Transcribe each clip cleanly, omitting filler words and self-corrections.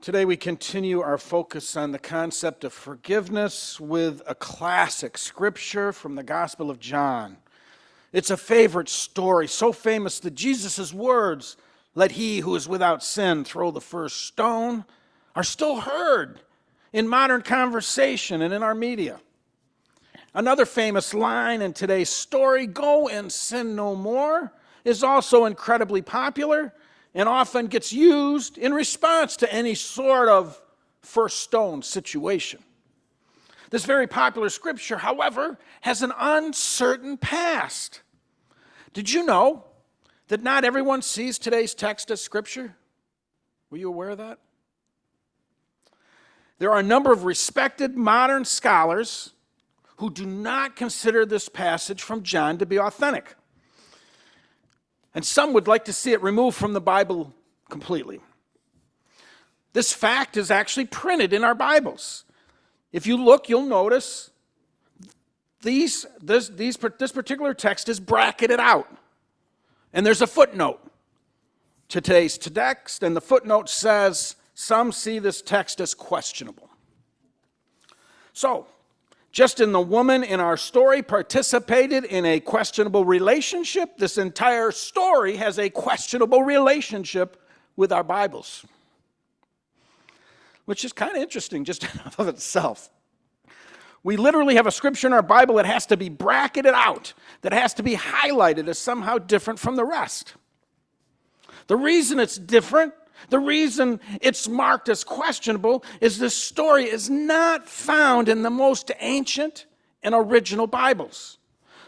Today we continue our focus on the concept of forgiveness with a classic scripture from the Gospel of John. It's a favorite story, so famous that Jesus' words, "Let he who is without sin throw the first stone," are still heard in modern conversation and in our media. Another famous line in today's story, "Go and sin no more," is also incredibly popular and often gets used in response to any sort of first stone situation. This very popular scripture, however, has an uncertain past. Did you know that not everyone sees today's text as scripture? Were you aware of that? There are a number of respected modern scholars who do not consider this passage from John to be authentic. And some would like to see it removed from the Bible completely. This fact is actually printed in our Bibles. If you look, you'll notice this particular text is bracketed out. And there's a footnote to today's text, and the footnote says, some see this text as questionable. So, just as the woman in our story participated in a questionable relationship, this entire story has a questionable relationship with our Bibles, which is kind of interesting just in and of itself. We literally have a scripture in our Bible that has to be bracketed out, that has to be highlighted as somehow different from the rest. The reason it's different, the reason it's marked as questionable, is this story is not found in the most ancient and original Bibles.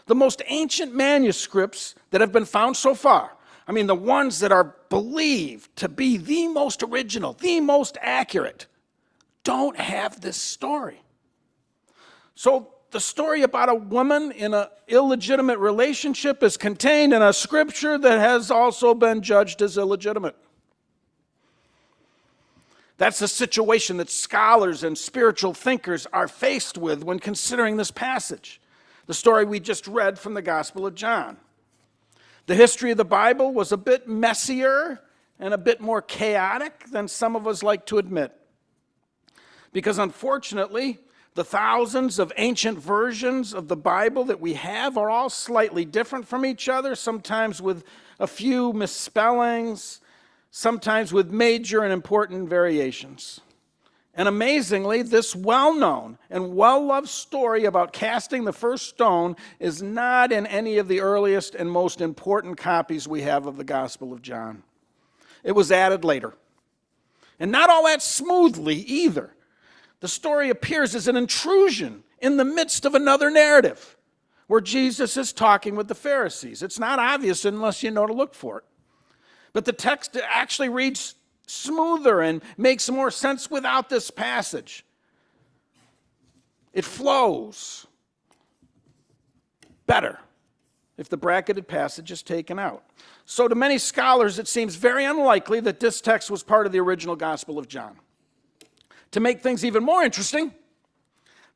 The most ancient manuscripts that have been found so far, the ones that are believed to be the most original, the most accurate, don't have this story. So the story about a woman in an illegitimate relationship is contained in a scripture that has also been judged as illegitimate. That's the situation that scholars and spiritual thinkers are faced with when considering this passage, the story we just read from the Gospel of John. The history of the Bible was a bit messier and a bit more chaotic than some of us like to admit. Because unfortunately, the thousands of ancient versions of the Bible that we have are all slightly different from each other, sometimes with a few misspellings, sometimes with major and important variations. And amazingly, this well-known and well-loved story about casting the first stone is not in any of the earliest and most important copies we have of the Gospel of John. It was added later. And not all that smoothly either. The story appears as an intrusion in the midst of another narrative where Jesus is talking with the Pharisees. It's not obvious unless you know to look for it. But the text actually reads smoother and makes more sense without this passage. It flows better if the bracketed passage is taken out. So to many scholars, it seems very unlikely that this text was part of the original Gospel of John. To make things even more interesting,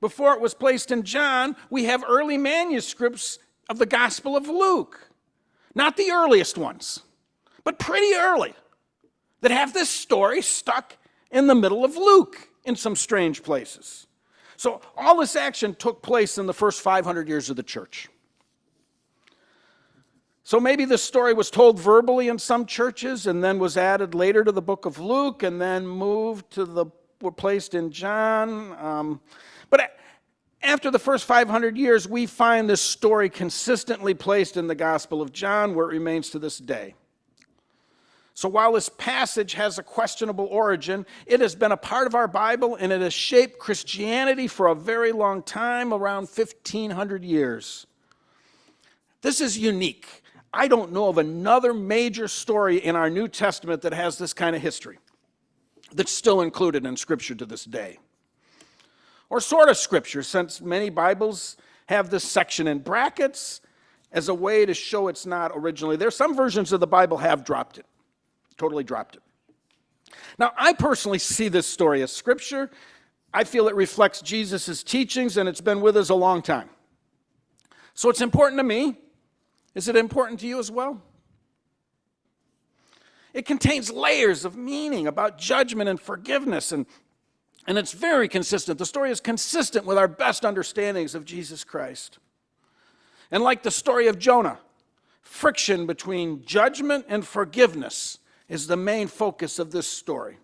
before it was placed in John, we have early manuscripts of the Gospel of Luke. Not the earliest ones, but pretty early, that have this story stuck in the middle of Luke in some strange places. So all this action took place in the first 500 years of the church. So maybe this story was told verbally in some churches and then was added later to the book of Luke and then were placed in John. But after the first 500 years, we find this story consistently placed in the Gospel of John, where it remains to this day. So while this passage has a questionable origin, it has been a part of our Bible, and it has shaped Christianity for a very long time, around 1,500 years. This is unique. I don't know of another major story in our New Testament that has this kind of history, that's still included in Scripture to this day. Or sort of Scripture, since many Bibles have this section in brackets as a way to show it's not originally there. Some versions of the Bible have dropped it. Totally dropped it. Now, I personally see this story as Scripture. I feel it reflects Jesus' teachings, and it's been with us a long time. So it's important to me. Is it important to you as well? It contains layers of meaning about judgment and forgiveness, and it's very consistent. The story is consistent with our best understandings of Jesus Christ. And like the story of Jonah, friction between judgment and forgiveness is the main focus of this story.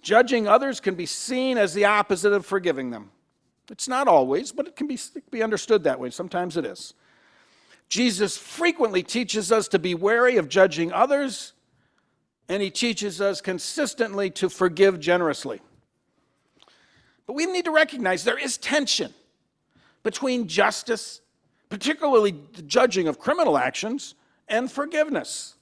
Judging others can be seen as the opposite of forgiving them. It's not always, but it can be understood that way. Sometimes it is. Jesus frequently teaches us to be wary of judging others, and he teaches us consistently to forgive generously. But we need to recognize there is tension between justice, particularly the judging of criminal actions, and forgiveness.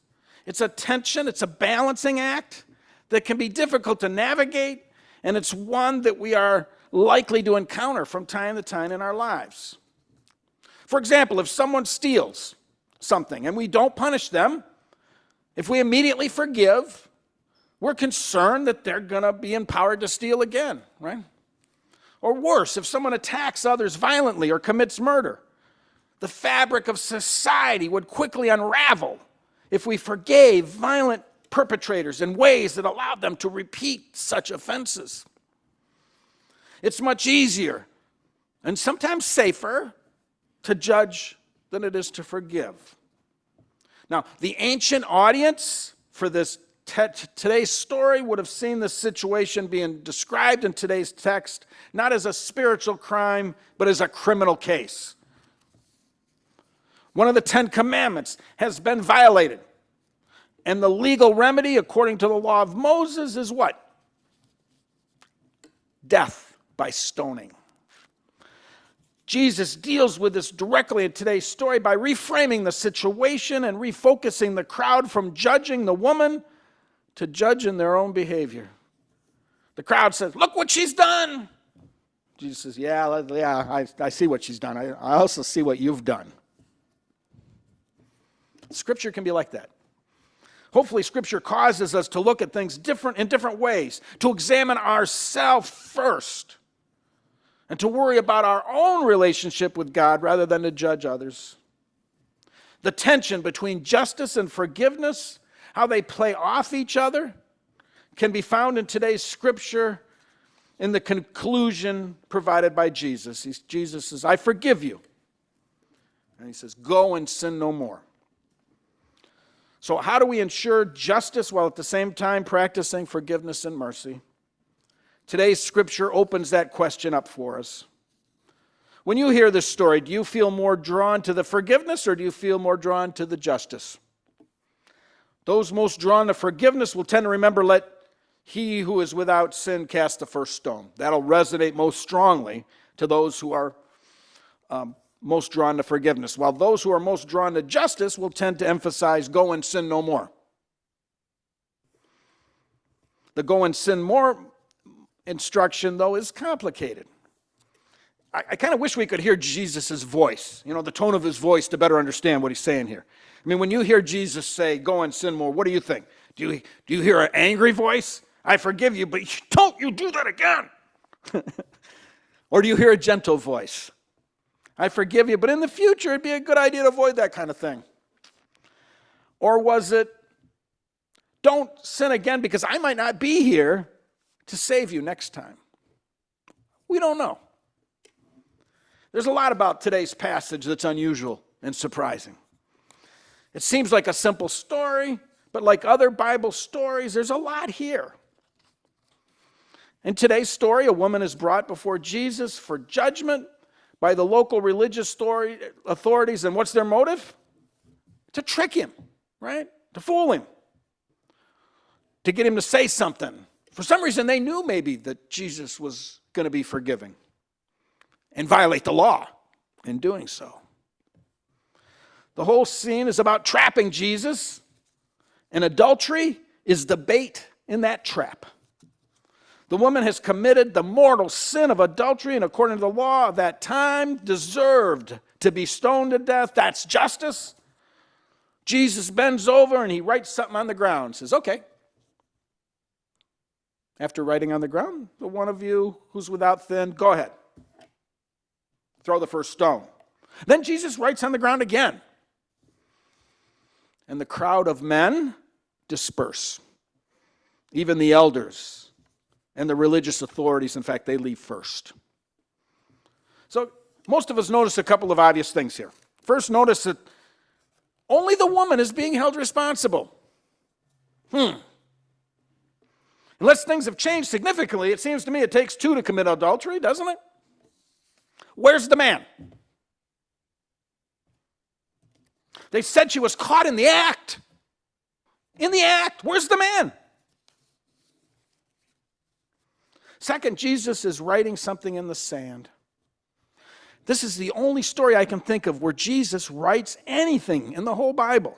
It's a tension, it's a balancing act that can be difficult to navigate, and it's one that we are likely to encounter from time to time in our lives. For example, if someone steals something and we don't punish them, if we immediately forgive, we're concerned that they're going to be empowered to steal again, right? Or worse, if someone attacks others violently or commits murder, the fabric of society would quickly unravel if we forgave violent perpetrators in ways that allowed them to repeat such offenses. It's much easier and sometimes safer to judge than it is to forgive. Now, the ancient audience for this today's story would have seen this situation being described in today's text not as a spiritual crime, but as a criminal case. One of the 10 commandments has been violated. And the legal remedy, according to the law of Moses, is what? Death by stoning. Jesus deals with this directly in today's story by reframing the situation and refocusing the crowd from judging the woman to judging their own behavior. The crowd says, "Look what she's done." Jesus says, yeah, I see what she's done. I also see what you've done. Scripture can be like that. Hopefully, Scripture causes us to look at things in different ways, to examine ourselves first, and to worry about our own relationship with God rather than to judge others. The tension between justice and forgiveness, how they play off each other, can be found in today's Scripture in the conclusion provided by Jesus. Jesus says, "I forgive you." And he says, "Go and sin no more." So how do we ensure justice while at the same time practicing forgiveness and mercy? Today's Scripture opens that question up for us. When you hear this story, do you feel more drawn to the forgiveness or do you feel more drawn to the justice? Those most drawn to forgiveness will tend to remember, "Let he who is without sin cast the first stone." That'll resonate most strongly to those who are most drawn to forgiveness, while those who are most drawn to justice will tend to emphasize, "Go and sin no more." The "go and sin more" instruction, though, is complicated. I kind of wish we could hear Jesus' voice, the tone of his voice, to better understand what he's saying here. I mean, when you hear Jesus say, "Go and sin more," what do you think? Do you hear an angry voice? "I forgive you, but don't you do that again." Or do you hear a gentle voice? "I forgive you, but in the future it'd be a good idea to avoid that kind of thing"? Or was it, "Don't sin again because I might not be here to save you next time"? We don't know. There's a lot about today's passage that's unusual and surprising. It seems like a simple story, but like other Bible stories, there's a lot here. In today's story, a woman is brought before Jesus for judgment by the local religious authorities, and what's their motive? To trick him, right? To fool him. To get him to say something. For some reason, they knew maybe that Jesus was going to be forgiving and violate the law in doing so. The whole scene is about trapping Jesus, and adultery is the bait in that trap. The woman has committed the mortal sin of adultery, and according to the law of that time, deserved to be stoned to death. That's justice. Jesus bends over and he writes something on the ground. Says, "Okay." After writing on the ground, "The one of you who's without sin, go ahead. Throw the first stone." Then Jesus writes on the ground again. And the crowd of men disperse. Even the elders and the religious authorities, in fact, they leave first. So most of us notice a couple of obvious things here. First, notice that only the woman is being held responsible. Unless things have changed significantly, it seems to me it takes two to commit adultery, doesn't it? Where's the man? They said she was caught in the act. In the act. Where's the man? Second, Jesus is writing something in the sand. This is the only story I can think of where Jesus writes anything in the whole Bible.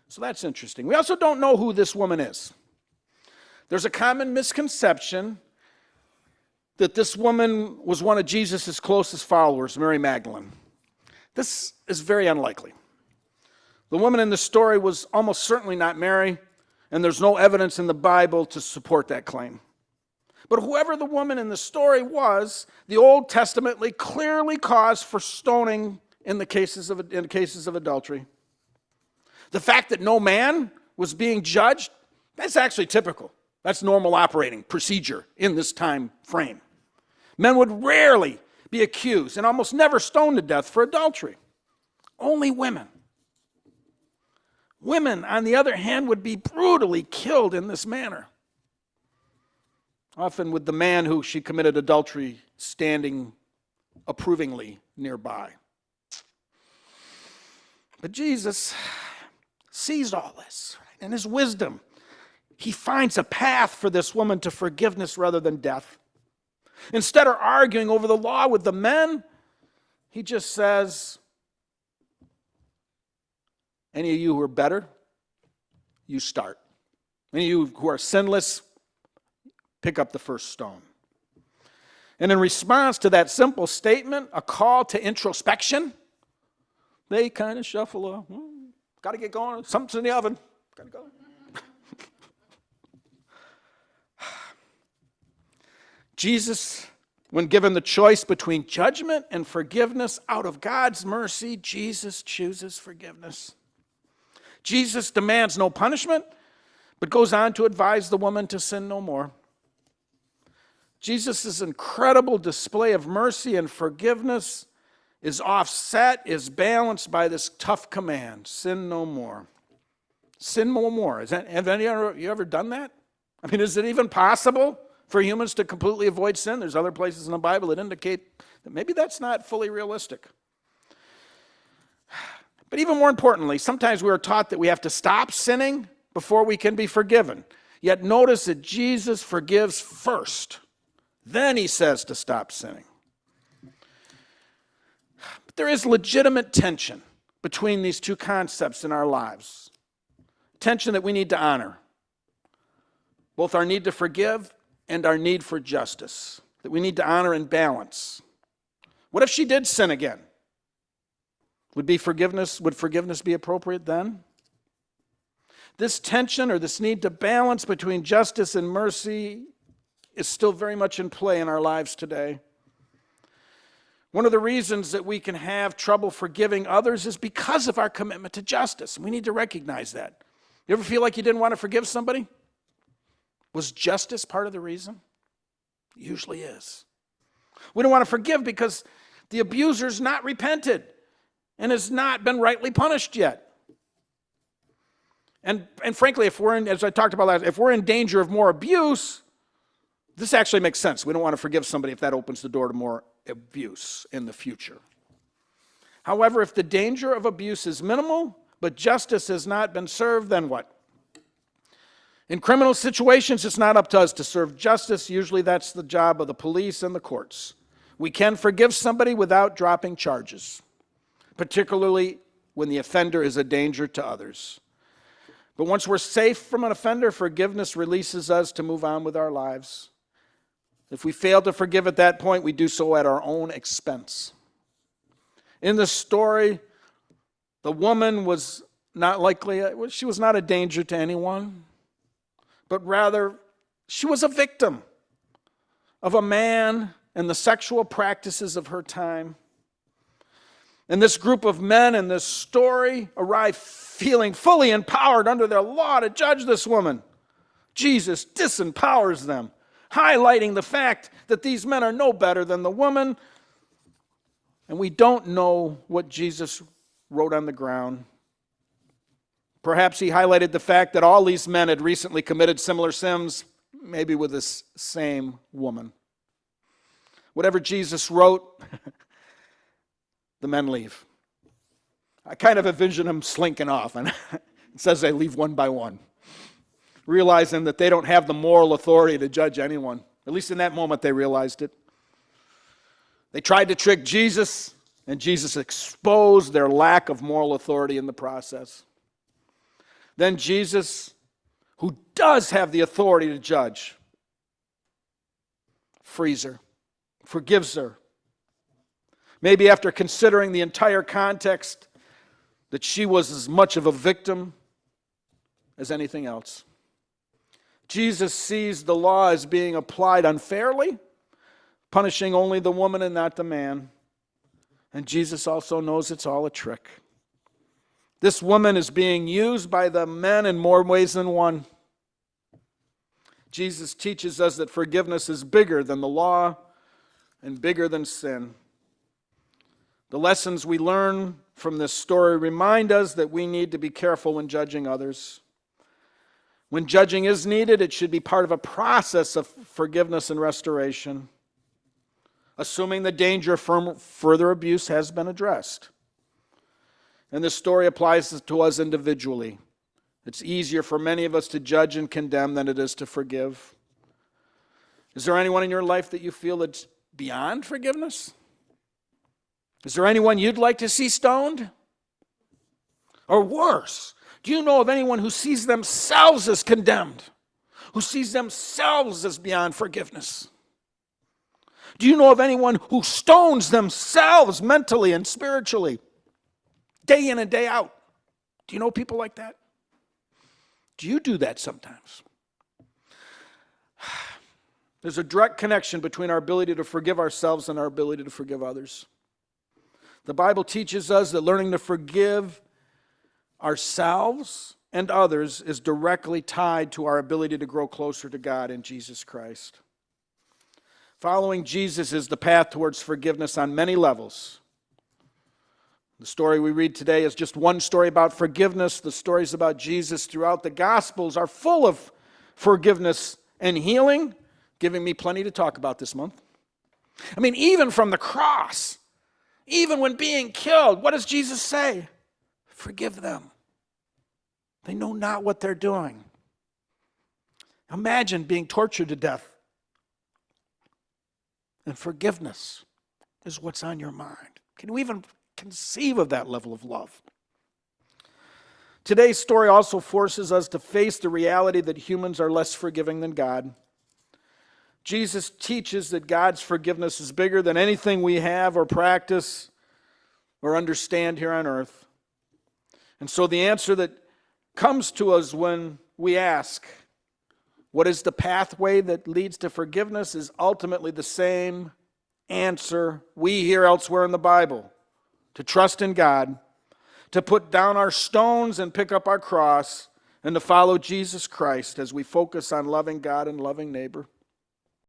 So that's interesting. We also don't know who this woman is. There's a common misconception that this woman was one of Jesus' closest followers, Mary Magdalene. This is very unlikely. The woman in the story was almost certainly not Mary, and there's no evidence in the Bible to support that claim. But whoever the woman in the story was, the Old Testament clearly calls for stoning in cases of adultery. The fact that no man was being judged, that's actually typical. That's normal operating procedure in this time frame. Men would rarely be accused and almost never stoned to death for adultery. Only women. Women, on the other hand, would be brutally killed in this manner. Often with the man who she committed adultery standing approvingly nearby. But Jesus sees all this. In his wisdom, he finds a path for this woman to forgiveness rather than death. Instead of arguing over the law with the men, he just says, any of you who are better, you start. Any of you who are sinless, pick up the first stone. And in response to that simple statement, a call to introspection, they kind of shuffle off. Got to get going. Something's in the oven. Got to go. Jesus, when given the choice between judgment and forgiveness, out of God's mercy, Jesus chooses forgiveness. Jesus demands no punishment, but goes on to advise the woman to sin no more. Jesus' incredible display of mercy and forgiveness is offset, is balanced by this tough command, sin no more. Sin no more. Have any of you ever done that? I mean, is it even possible for humans to completely avoid sin? There's other places in the Bible that indicate that maybe that's not fully realistic. But even more importantly, sometimes we are taught that we have to stop sinning before we can be forgiven. Yet notice that Jesus forgives first. Then he says to stop sinning. But there is legitimate tension between these two concepts in our lives. Tension that we need to honor. Both our need to forgive and our need for justice. That we need to honor and balance. What if she did sin again? Would forgiveness be appropriate then? This tension or this need to balance between justice and mercy is still very much in play in our lives today. One of the reasons that we can have trouble forgiving others is because of our commitment to justice. We need to recognize that. You ever feel like you didn't want to forgive somebody? Was justice part of the reason? It usually is. We don't want to forgive because the abuser's not repented and has not been rightly punished yet. And frankly, as I talked about last, if we're in danger of more abuse, this actually makes sense. We don't want to forgive somebody if that opens the door to more abuse in the future. However, if the danger of abuse is minimal, but justice has not been served, then what? In criminal situations, it's not up to us to serve justice. Usually that's the job of the police and the courts. We can forgive somebody without dropping charges, particularly when the offender is a danger to others. But once we're safe from an offender, forgiveness releases us to move on with our lives. If we fail to forgive at that point, we do so at our own expense. In the story, the woman was not she was not a danger to anyone, but rather she was a victim of a man and the sexual practices of her time. And this group of men in this story arrive feeling fully empowered under their law to judge this woman. Jesus disempowers them, highlighting the fact that these men are no better than the woman. And we don't know what Jesus wrote on the ground. Perhaps he highlighted the fact that all these men had recently committed similar sins, maybe with this same woman. Whatever Jesus wrote, the men leave. I kind of envision them slinking off, and it says they leave one by one, realizing that they don't have the moral authority to judge anyone. At least in that moment they realized it. They tried to trick Jesus, and Jesus exposed their lack of moral authority in the process. Then Jesus, who does have the authority to judge, frees her, forgives her. Maybe after considering the entire context, that she was as much of a victim as anything else. Jesus sees the law as being applied unfairly, punishing only the woman and not the man. And Jesus also knows it's all a trick. This woman is being used by the men in more ways than one. Jesus teaches us that forgiveness is bigger than the law and bigger than sin. The lessons we learn from this story remind us that we need to be careful when judging others. When judging is needed, it should be part of a process of forgiveness and restoration, assuming the danger from further abuse has been addressed. And this story applies to us individually. It's easier for many of us to judge and condemn than it is to forgive. Is there anyone in your life that you feel that's beyond forgiveness? Is there anyone you'd like to see stoned? Or worse, do you know of anyone who sees themselves as condemned, who sees themselves as beyond forgiveness? Do you know of anyone who stones themselves mentally and spiritually, day in and day out? Do you know people like that? Do you do that sometimes? There's a direct connection between our ability to forgive ourselves and our ability to forgive others. The Bible teaches us that learning to forgive ourselves and others is directly tied to our ability to grow closer to God in Jesus Christ. Following Jesus is the path towards forgiveness on many levels. The story we read today is just one story about forgiveness. The stories about Jesus throughout the Gospels are full of forgiveness and healing, giving me plenty to talk about this month. I mean, even from the cross, even when being killed, what does Jesus say? Forgive them. They know not what they're doing. Imagine being tortured to death. And forgiveness is what's on your mind. Can you even conceive of that level of love? Today's story also forces us to face the reality that humans are less forgiving than God. Jesus teaches that God's forgiveness is bigger than anything we have or practice or understand here on earth. And so the answer that comes to us when we ask, what is the pathway that leads to forgiveness, is ultimately the same answer we hear elsewhere in the Bible: to trust in God, to put down our stones and pick up our cross, and to follow Jesus Christ as we focus on loving God and loving neighbor.